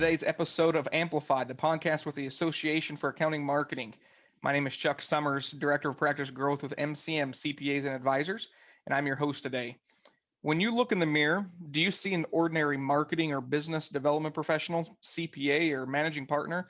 today's episode of Amplify, the podcast with the Association for Accounting Marketing. My name is Chuck Summers, Director of Practice Growth with MCM CPAs and Advisors, and I'm your host today. When you look in the mirror, do you see an ordinary marketing or business development professional, CPA, or managing partner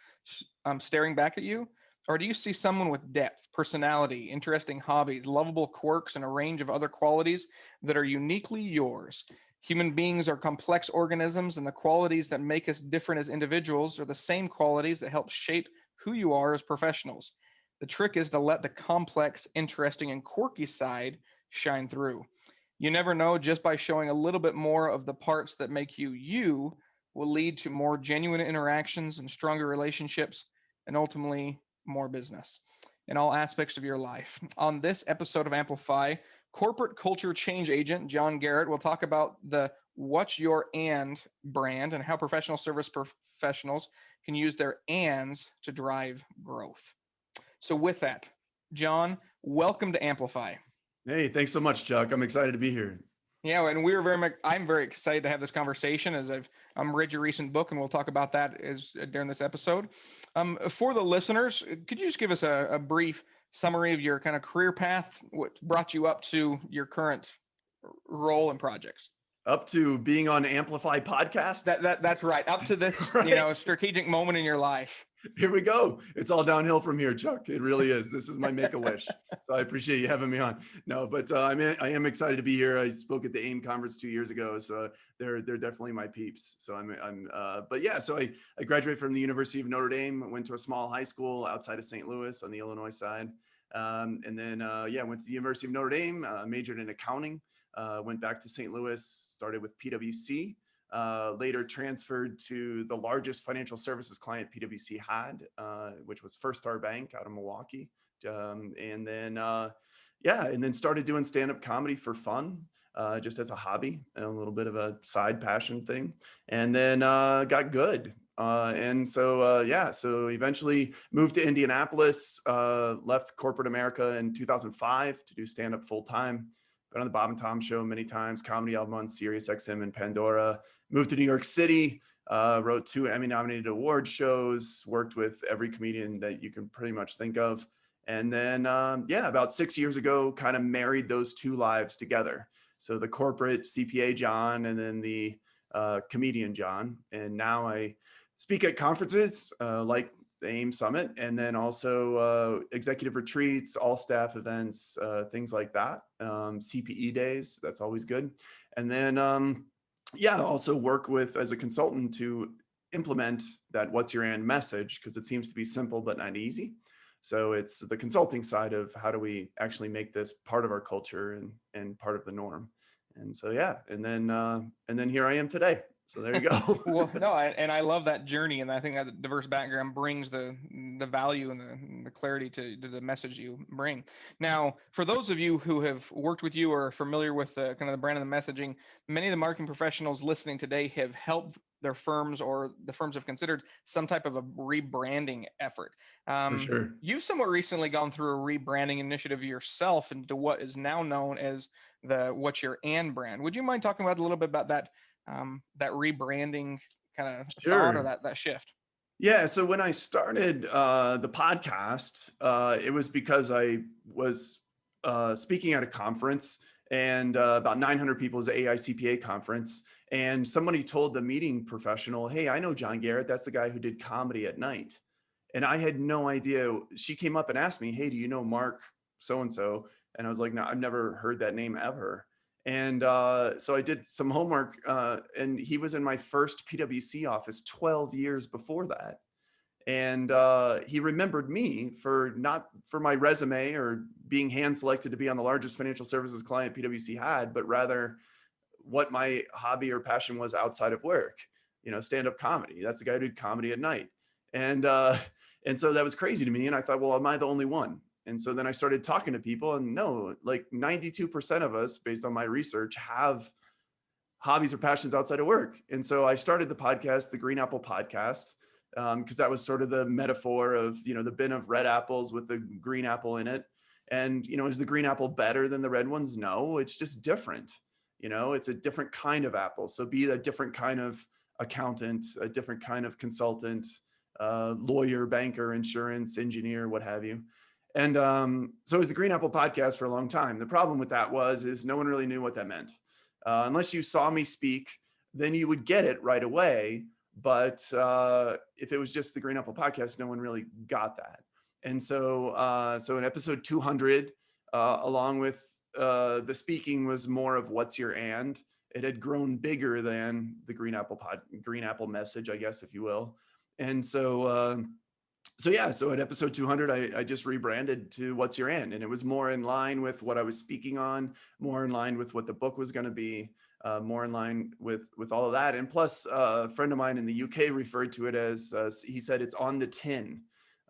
staring back at you? Or do you see someone with depth, personality, interesting hobbies, lovable quirks, and a range of other qualities that are uniquely yours? Human beings are complex organisms, and the qualities that make us different as individuals are the same qualities that help shape who you are as professionals. The trick is to let the complex, interesting, and quirky side shine through. You never know, just by showing a little bit more of the parts that make you you will lead to more genuine interactions and stronger relationships, and ultimately more business in all aspects of your life. On this episode of Amplify, corporate culture change agent John Garrett will talk about the What's Your And brand and how professional service professionals can use their ands to drive growth. So with that, John, welcome to Amplify. Hey, thanks so much, Chuck. I'm excited to be here. Yeah, and I'm very excited to have this conversation as I've read your recent book, and we'll talk about that during this episode. For the listeners, could you just give us a brief summary of your kind of career path, what brought you up to your current role and projects? Up to being on Amplify podcast. That's right. Up to this, Right. strategic moment in your life. Here we go. It's all downhill from here, Chuck. It really is. This is my make-a-wish. So I appreciate you having me on. No, but I am excited to be here. I spoke at the AIM conference 2 years ago, so they're definitely my peeps. So but yeah. So I graduated from the University of Notre Dame. Went to a small high school outside of St. Louis on the Illinois side, and then went to the University of Notre Dame. Majored in accounting. Went back to St. Louis. Started with PwC. Later transferred to the largest financial services client PwC had, which was First Star Bank out of Milwaukee. And then started doing stand-up comedy for fun, just as a hobby and a little bit of a side passion thing. And then got good. So eventually moved to Indianapolis, left corporate America in 2005 to do stand-up full time. Been on the Bob and Tom show many times, comedy album on Sirius XM and Pandora. Moved to New York City, wrote 2 Emmy-nominated award shows, worked with every comedian that you can pretty much think of. And then, about 6 years ago, kind of married those 2 lives together. So the corporate CPA John and then the comedian John. And now I speak at conferences like the AIM Summit, and then also executive retreats, all staff events, things like that. CPE days, that's always good. And then, also work with as a consultant to implement that What's Your And message, because it seems to be simple but not easy. So it's the consulting side of how do we actually make this part of our culture and part of the norm. And so, and then here I am today. So there you go. Well, no, I love that journey, and I think that the diverse background brings the value and the clarity to the message you bring. Now, for those of you who have worked with you or are familiar with the kind of the brand and the messaging, many of the marketing professionals listening today have helped their firms, or the firms have considered some type of a rebranding effort. For sure. You've somewhat recently gone through a rebranding initiative yourself into what is now known as the What's Your And brand. Would you mind talking about a little bit about that rebranding kind of thought, or that shift? Yeah. So when I started the podcast, it was because I was speaking at a conference, and about 900 people is an AICPA conference. And somebody told the meeting professional, "Hey, I know John Garrett. That's the guy who did comedy at night." And I had no idea. She came up and asked me, "Hey, do you know Mark so-and-so?" And I was like, "No, I've never heard that name ever." And so I did some homework, and he was in my first PwC office 12 years before that. And he remembered me not for my resume or being hand selected to be on the largest financial services client PwC had, but rather what my hobby or passion was outside of work, stand-up comedy. That's the guy who did comedy at night. And so that was crazy to me. And I thought, well, am I the only one? And so then I started talking to people, and no, like 92% of us, based on my research, have hobbies or passions outside of work. And so I started the podcast, the Green Apple Podcast, because that was sort of the metaphor of, the bin of red apples with the green apple in it. And, is the green apple better than the red ones? No, it's just different. It's a different kind of apple. So be a different kind of accountant, a different kind of consultant, lawyer, banker, insurance, engineer, what have you. And so it was the Green Apple podcast for a long time. The problem with that is no one really knew what that meant. Unless you saw me speak, then you would get it right away. But if it was just the Green Apple podcast, no one really got that. And so, so in episode 200, along with the speaking was more of what's your and. It had grown bigger than the Green Apple message, I guess, if you will. And so, so at episode 200, I just rebranded to What's Your And? And it was more in line with what I was speaking on, more in line with what the book was going to be, more in line with all of that. And plus, a friend of mine in the UK referred to it as, he said, it's on the tin,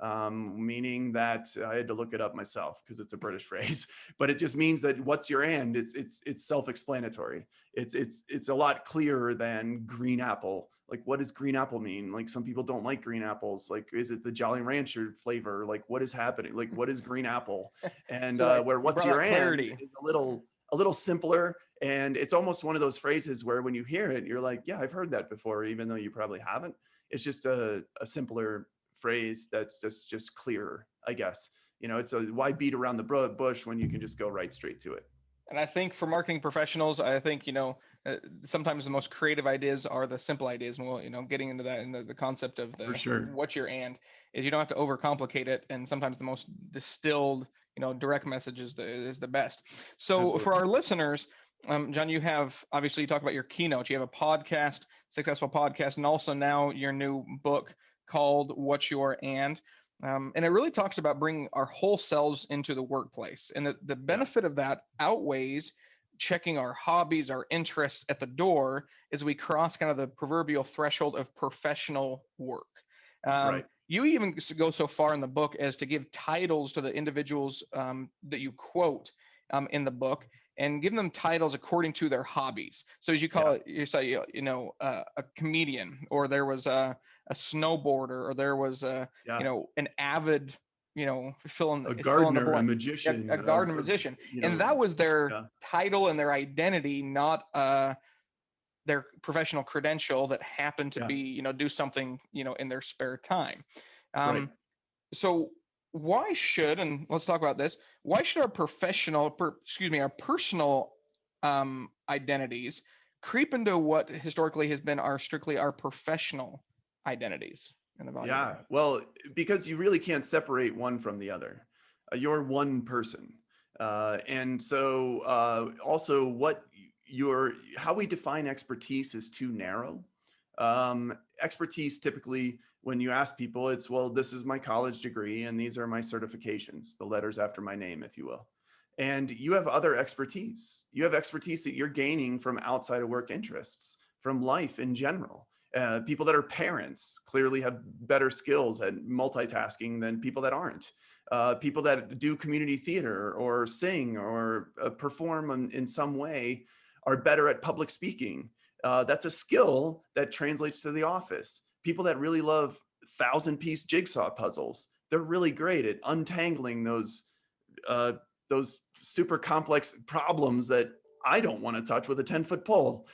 meaning that I had to look it up myself because it's a British phrase, but it just means that what's your and? It's self-explanatory. It's a lot clearer than green apple. Like, what does green apple mean? Like, some people don't like green apples. Like, is it the Jolly Rancher flavor? Like, what is happening? Like, what is green apple? And So where what's your and clarity is a little simpler. And it's almost one of those phrases where when you hear it, you're like, yeah, I've heard that before, even though you probably haven't. It's just a simpler phrase that's just clearer, I guess. You know, it's why beat around the bush when you can just go right straight to it. And I think for marketing professionals, I think, sometimes the most creative ideas are the simple ideas. And we'll, getting into that in the concept of For sure. what's your and is you don't have to overcomplicate it. And sometimes the most distilled, direct message is the best. So Absolutely. For our listeners, John, you talk about your keynote. You have a podcast, successful podcast, and also now your new book called What's Your And. And it really talks about bringing our whole selves into the workplace. And the benefit of that outweighs checking our hobbies, our interests at the door as we cross kind of the proverbial threshold of professional work. Right. You even go so far in the book as to give titles to the individuals that you quote in the book, and give them titles according to their hobbies. So as you call it, you say, a comedian, or there was a snowboarder, or there was an avid, a gardener, a magician, a gardener, magician, and that was their title and their identity, not their professional credential that happened to be, do something, in their spare time. Right. So why should, and let's talk about this, why should our our personal identities creep into what historically has been strictly our professional identities in the value? Yeah, well, because you really can't separate one from the other. You're one person. And so also how we define expertise is too narrow. Expertise, typically, when you ask people, it's, well, this is my college degree and these are my certifications, the letters after my name, if you will. And you have other expertise. You have expertise that you're gaining from outside of work interests, from life in general. People that are parents clearly have better skills at multitasking than people that aren't. People that do community theater or sing or perform in some way are better at public speaking. That's a skill that translates to the office. People that really love 1,000-piece jigsaw puzzles, they're really great at untangling those super complex problems that I don't want to touch with a 10-foot pole.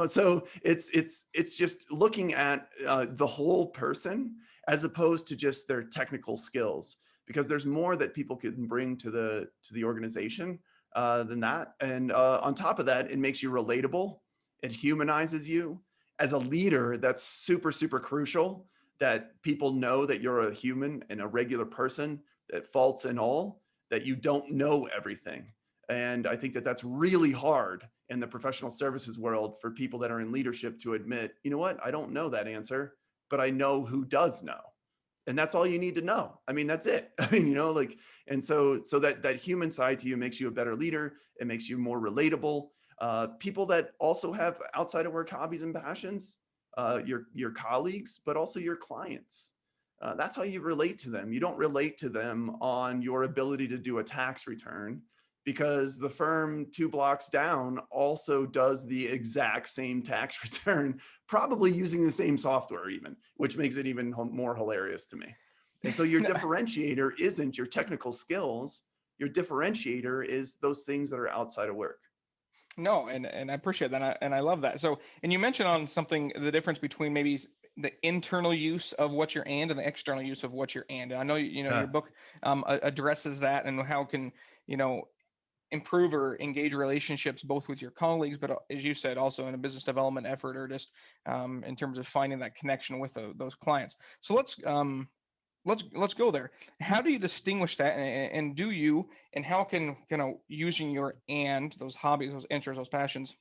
So it's just looking at the whole person as opposed to just their technical skills, because there's more that people can bring to the organization than that. And on top of that, it makes you relatable. It humanizes you. As a leader, that's super, super crucial, that people know that you're a human and a regular person, that faults and all, that you don't know everything. And I think that that's really hard in the professional services world for people that are in leadership to admit, you know what, I don't know that answer, but I know who does know. And that's all you need to know. I mean, that's it. I mean, and so that human side to you makes you a better leader. It makes you more relatable. People that also have outside of work hobbies and passions, your colleagues, but also your clients. That's how you relate to them. You don't relate to them on your ability to do a tax return, because the firm 2 blocks down also does the exact same tax return, probably using the same software even, which makes it even more hilarious to me. And so your differentiator isn't your technical skills. Your differentiator is those things that are outside of work. No, and I appreciate that, and I love that. So, and you mentioned on something the difference between maybe the internal use of what you're and the external use of what you're and. I know your Yeah. book addresses that and how can you know improve or engage relationships both with your colleagues, but as you said, also in a business development effort or just in terms of finding that connection with those clients. So let's go there. How do you distinguish that, and do you, and how can using your and those hobbies, those interests, those passions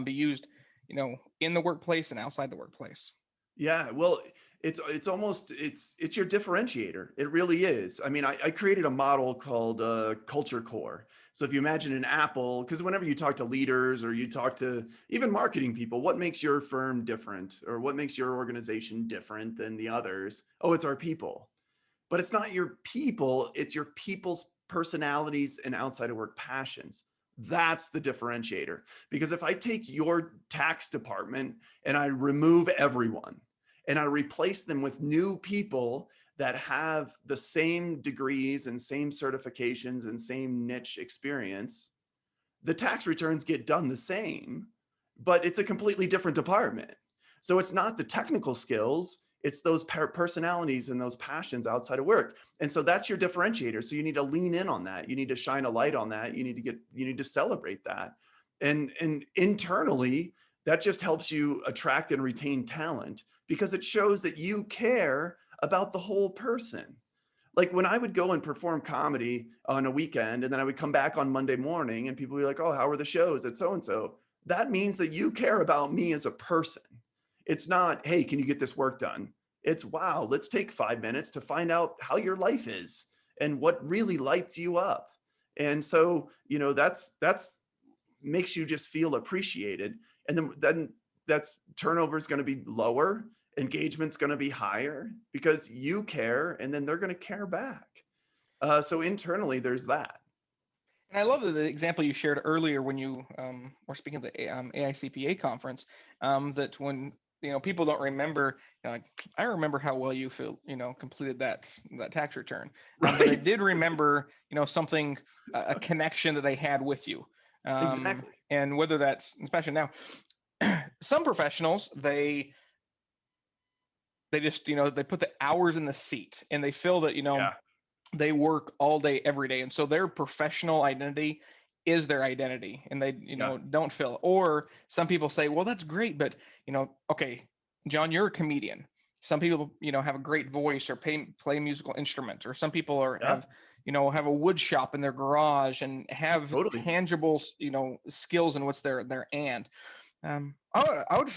be used, in the workplace and outside the workplace? Yeah, well, it's almost it's your differentiator. It really is. I mean, I created a model called Culture Core. So if you imagine an apple, because whenever you talk to leaders or you talk to even marketing people, what makes your firm different or what makes your organization different than the others? Oh, it's our people. But it's not your people, it's your people's personalities and outside of work passions. That's the differentiator. Because if I take your tax department and I remove everyone and I replace them with new people that have the same degrees and same certifications and same niche experience, the tax returns get done the same, but it's a completely different department. So it's not the technical skills, it's those personalities and those passions outside of work. And so that's your differentiator. So you need to lean in on that. You need to shine a light on that. You need to celebrate that. And internally, that just helps you attract and retain talent because it shows that you care about the whole person. Like when I would go and perform comedy on a weekend and then I would come back on Monday morning and people would be like, oh, how are the shows at so and so? That means that you care about me as a person. It's not, hey, can you get this work done? It's, wow, let's take 5 minutes to find out how your life is and what really lights you up. And so, that's makes you just feel appreciated. And then that's turnover is going to be lower, engagement's going to be higher because you care and then they're going to care back. So internally there's that. And I love the example you shared earlier when you were speaking at the AICPA conference. That when people don't remember, like I remember how well you feel, completed that tax return, but they Right. did remember, something, a connection that they had with you, Exactly. and whether that's especially now, some professionals they just they put the hours in the seat and they feel that Yeah. they work all day every day, and so their professional identity is their identity, and they Yeah. don't feel. Or some people say, well, that's great, but okay, John, you're a comedian. Some people have a great voice or play musical instruments, or some people Yeah. have a wood shop in their garage and have Totally. tangible skills in what's their and I would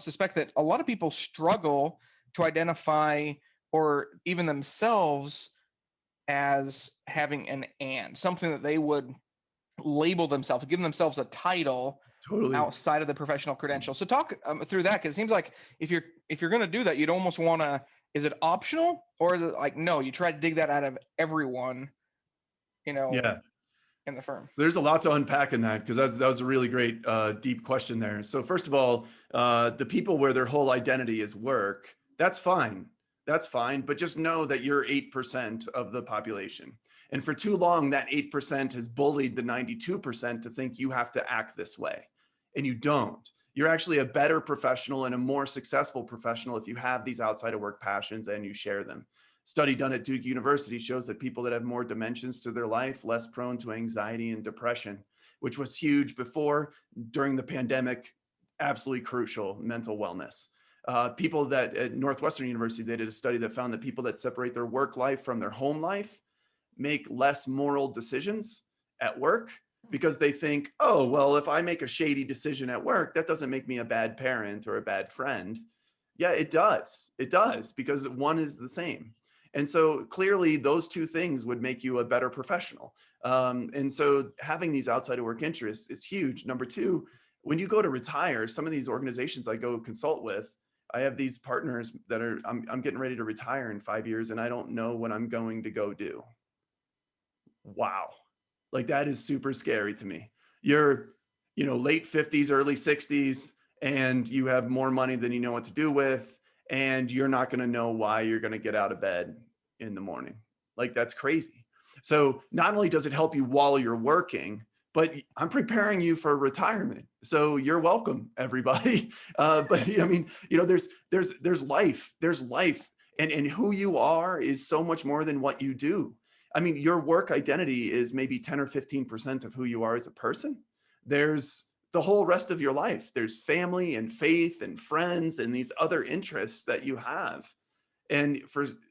suspect that a lot of people struggle to identify or even themselves as having an and something that they would label themselves, give themselves a title Totally. outside of the professional credential. So talk through that, because it seems like if you're going to do that, you'd almost want to. Is it optional, or is it like no? You try to dig that out of everyone, you know, Yeah. in the firm. There's a lot to unpack in that because that was a really great deep question there. So first of all, the people where their whole identity is work, that's fine. That's fine. But just know that you're 8% of the population. And for too long, that 8% has bullied the 92% to think you have to act this way. And you don't. You're actually a better professional and a more successful professional if you have these outside of work passions and you share them. Study done at Duke University shows that people that have more dimensions to their life, less prone to anxiety and depression, which was huge before, during the pandemic, absolutely crucial, mental wellness. People that at Northwestern University, they did a study that found that people that separate their work life from their home life make less moral decisions at work because they think, oh, well, if I make a shady decision at work, that doesn't make me a bad parent or a bad friend. Yeah, it does. It does because one is the same. And so clearly those two things would make you a better professional. And so having these outside of work interests is huge. Number two, when you go to retire, some of these organizations I go consult with, I have these partners that I'm getting ready to retire in 5 years and I don't know what I'm going to go do. Wow. Like that is super scary to me. You're, late 50s, early 60s, and you have more money than you know what to do with, and you're not going to know why you're going to get out of bed in the morning. Like that's crazy. So not only does it help you while you're working, but I'm preparing you for retirement. So you're welcome, everybody. But I mean, there's life, and who you are is so much more than what you do. I mean, your work identity is maybe 10 or 15% of who you are as a person. There's the whole rest of your life. There's family and faith and friends and these other interests that you have. And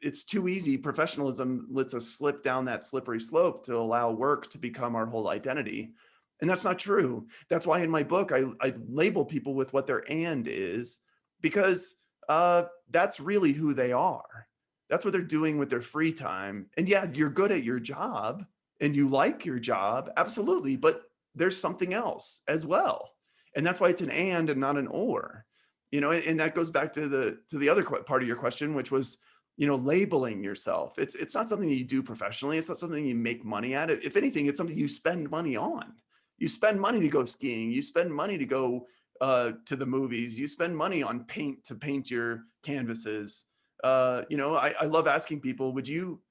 it's too easy. Professionalism lets us slip down that slippery slope to allow work to become our whole identity. And that's not true. That's why in my book, I label people with what their and is, because that's really who they are. That's what they're doing with their free time. And yeah, you're good at your job and you like your job. Absolutely. But there's something else as well. And that's why it's an and not an or. And that goes back to the other part of your question, which was, labeling yourself. It's not something you do professionally. It's not something you make money at. If anything, it's something you spend money on. You spend money to go skiing. You spend money to go to the movies. You spend money on paint to paint your canvases. I love asking people, would you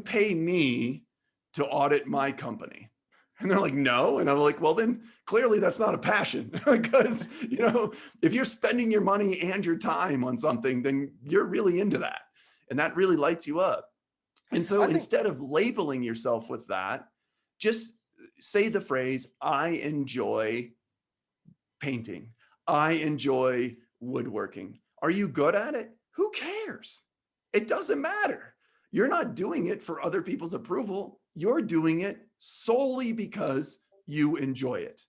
pay me to audit my company? And they're like, no. And I'm like, well, then clearly that's not a passion. Because, if you're spending your money and your time on something, then you're really into that. And that really lights you up. And so instead of labeling yourself with that, just say the phrase, I enjoy painting. I enjoy woodworking. Are you good at it? Who cares? It doesn't matter. You're not doing it for other people's approval. You're doing it solely because you enjoy it.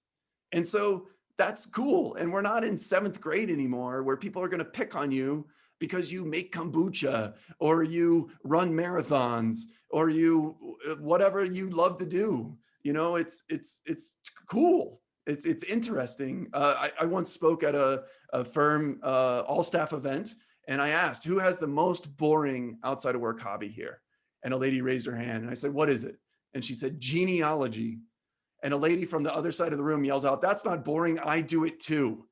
And so that's cool. And we're not in 7th grade anymore where people are going to pick on you because you make kombucha or you run marathons or you whatever you love to do. It's cool. It's interesting. I once spoke at a firm all staff event, and I asked, who has the most boring outside of work hobby here? And a lady raised her hand, and I said, what is it? And she said, genealogy. And a lady from the other side of the room yells out, that's not boring. I do it too.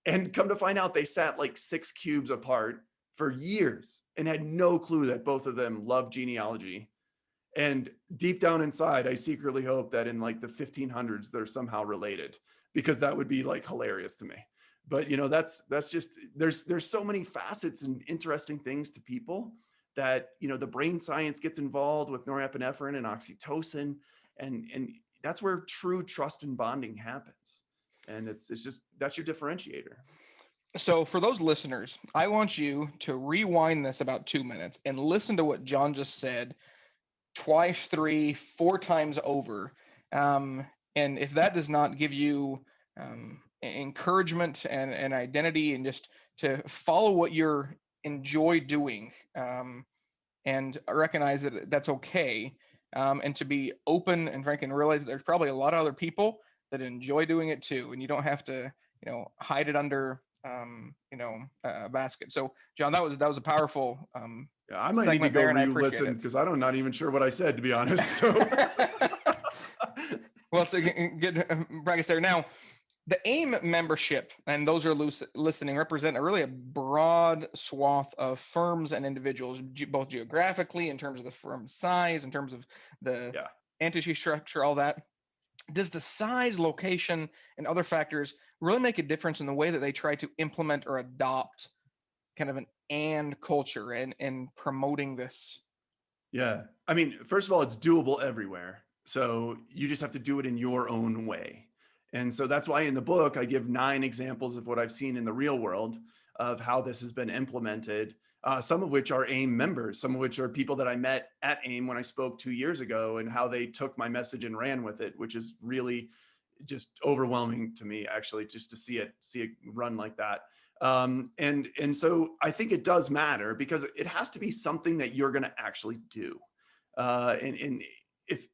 And come to find out, they sat like 6 cubes apart for years and had no clue that both of them loved genealogy. And deep down inside, I secretly hope that in like the 1500s, they're somehow related, because that would be like hilarious to me. But that's just, there's so many facets and interesting things to people that, the brain science gets involved with norepinephrine and oxytocin. And that's where true trust and bonding happens. And it's just, that's your differentiator. So for those listeners, I want you to rewind this about 2 minutes and listen to what John just said twice, 3, 4 times over. And if that does not give you encouragement and identity, and just to follow what you enjoy doing, and recognize that that's okay, and to be open and frank and realize that there's probably a lot of other people that enjoy doing it too, and you don't have to hide it under a basket. So John, that was a powerful yeah, I might need to go re-listen because I'm not even sure what I said, to be honest. So well, it's a good practice there. Now, the AIM membership, and those are listening, represent a broad swath of firms and individuals, both geographically, in terms of the firm size, in terms of the entity structure, all that. Does the size, location, and other factors really make a difference in the way that they try to implement or adopt kind of an and culture and promoting this? Yeah. I mean, first of all, it's doable everywhere. So you just have to do it in your own way. And so that's why in the book, I give 9 examples of what I've seen in the real world of how this has been implemented, some of which are AIM members, some of which are people that I met at AIM when I spoke 2 years ago, and how they took my message and ran with it, which is really just overwhelming to me, actually, just to see it run like that. And so I think it does matter, because it has to be something that you're going to actually do. And if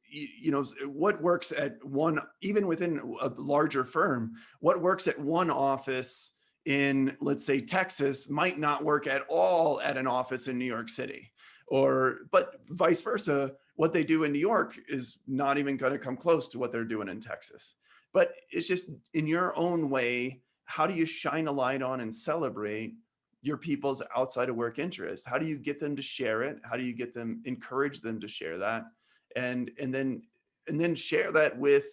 what works at one, even within a larger firm, what works at one office in, let's say, Texas might not work at all at an office in New York City, but vice versa. What they do in New York is not even going to come close to what they're doing in Texas. But it's just in your own way. How do you shine a light on and celebrate your people's outside of work interests? How do you get them to share it? How do you encourage them to share that? And then share that with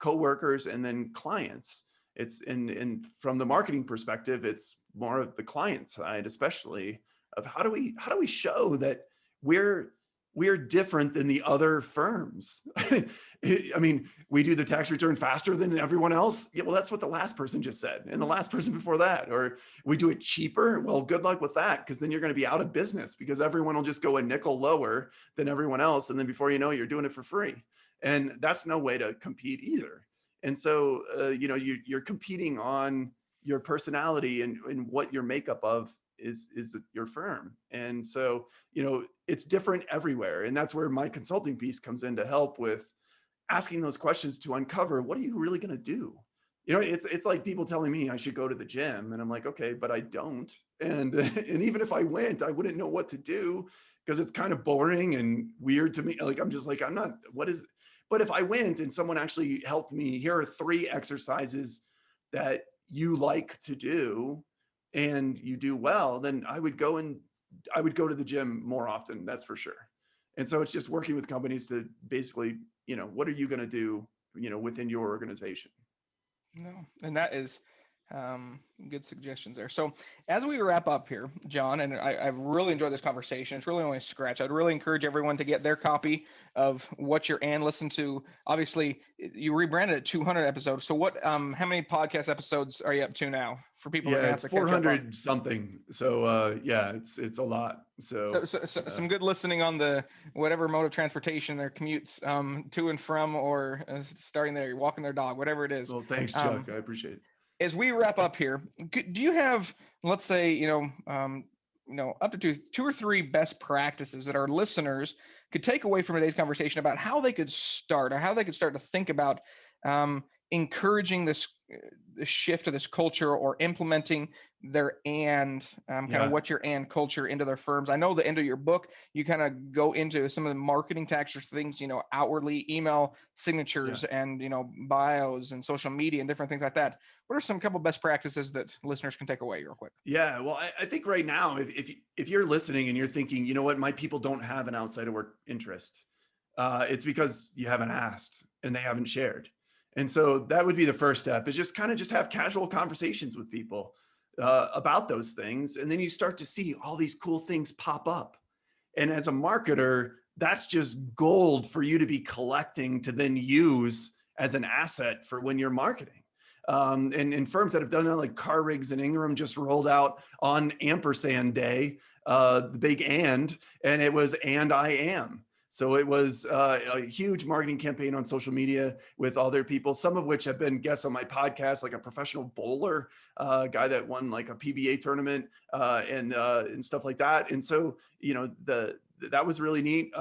coworkers, and then clients. It's in from the marketing perspective, it's more of the client side, especially of how do we show that we're we're different than the other firms. I mean, we do the tax return faster than everyone else. Yeah, well, that's what the last person just said, and the last person before that. Or we do it cheaper. Well, good luck with that, because then you're going to be out of business, because everyone will just go a nickel lower than everyone else, and then before you know it, you're doing it for free, and that's no way to compete either. And so, you're competing on your personality and what your makeup of is your firm. And so, it's different everywhere. And that's where my consulting piece comes in to help with asking those questions to uncover, what are you really going to do? It's like people telling me I should go to the gym, and I'm like, okay, but I don't. And and even if I went, I wouldn't know what to do, because it's kind of boring and weird to me. Like, I'm just like, I'm not, what is, but if I went and someone actually helped me, here are 3 exercises that you like to do and you do well, then I would go to the gym more often. That's for sure. And so it's just working with companies to basically, what are you going to do, within your organization? No, and that is good suggestions there. So as we wrap up here, John, and I've really enjoyed this conversation. It's really only a scratch. I'd really encourage everyone to get their copy of What You're And listen to. Obviously, you rebranded it 200 episodes. So how many podcast episodes are you up to now for people that are Yeah, gonna have it's to catch up on? 400 something. So yeah, it's a lot. So, So some good listening on the whatever mode of transportation, their commutes to and from, or starting there, walking their dog, whatever it is. well, thanks, Um, Chuck. I appreciate it. as we wrap up here, do you have, let's say, up to two or three best practices that our listeners could take away from today's conversation about how they could start, or how they could start to think about encouraging this shift to this culture, or implementing their kind of Yeah. what your and culture into their firms? I know the end of your book, you kind of go into some of the marketing tactics, things, outwardly, email Yeah. signatures, and bios and social media and different things like that. What are some couple best practices that listeners can take away real quick? Yeah. Well, I think right now, if you're listening and you're thinking, you know what, my people don't have an outside of work interest, it's because you haven't asked and they haven't shared. And so that would be the first step, is just kind of just have casual conversations with people about those things. And then you start to see all these cool things pop up. And as a marketer, that's just gold for you to be collecting to then use as an asset for when you're marketing. And firms that have done that, like Car Rigs and Ingram, just rolled out on Ampersand Day, the big and it was "and I am." So it was a huge marketing campaign on social media with other people, some of which have been guests on my podcast, like a professional bowler, guy that won like a PBA tournament and stuff like that. And so, that was really neat.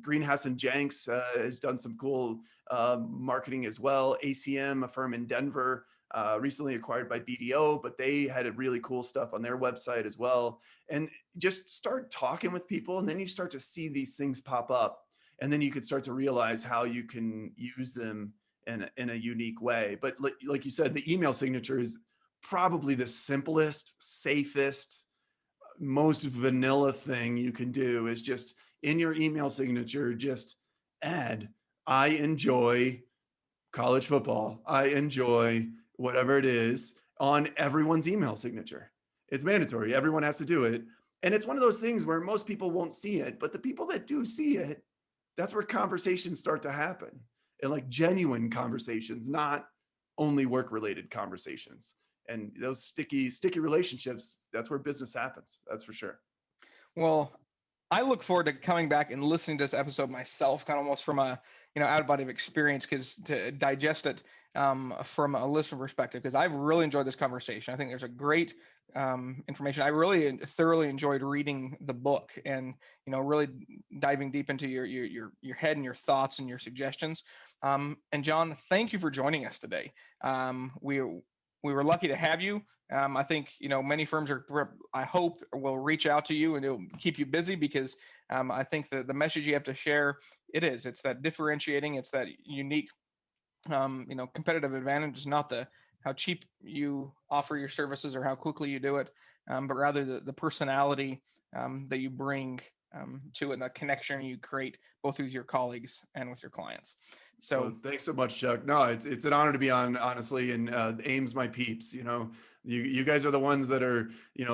Greenhouse and Jenks has done some cool marketing as well. ACM, a firm in Denver, recently acquired by BDO, but they had a really cool stuff on their website as well. And just start talking with people, and then you start to see these things pop up, and then you could start to realize how you can use them in a unique way. But like you said, the email signature is probably the simplest, safest, most vanilla thing you can do, is just in your email signature, just add, I enjoy college football, I enjoy whatever it is, on everyone's email signature. It's mandatory. Everyone has to do it. And it's one of those things where most people won't see it, but the people that do see it, that's where conversations start to happen, and like genuine conversations, not only work related conversations. And those sticky relationships, that's where business happens. That's for sure. Well, I look forward to coming back and listening to this episode myself, kind of almost from a out of body experience, because to digest it from a listener perspective, because I've really enjoyed this conversation. I think there's a great information. I really thoroughly enjoyed reading the book, and really diving deep into your head and your thoughts and your suggestions. And John, thank you for joining us today. We were lucky to have you. I think many firms I hope, will reach out to you, and it'll keep you busy, because I think the message you have to share, it's that differentiating, it's that unique competitive advantage. Is not how cheap you offer your services or how quickly you do it, but rather the personality that you bring to it, and the connection you create both with your colleagues and with your clients. So well, thanks so much, Chuck. No, it's an honor to be on, honestly, and AIM's my peeps. You guys are the ones that are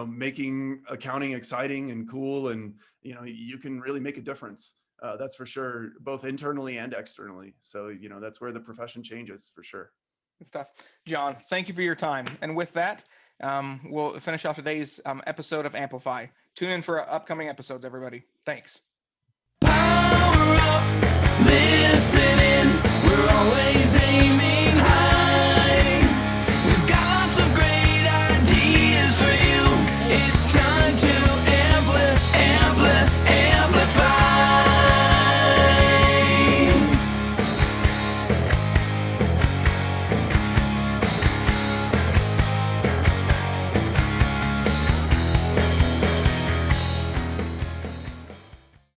making accounting exciting and cool, and you can really make a difference. That's for sure, both internally and externally. So that's where the profession changes for sure. good stuff. John, thank you for your time. And with that, we'll finish off today's episode of Amplify. Tune in for upcoming episodes, everybody. Thanks. Power up, listening. We're always aiming high. We've got lots of great ideas for you. It's time to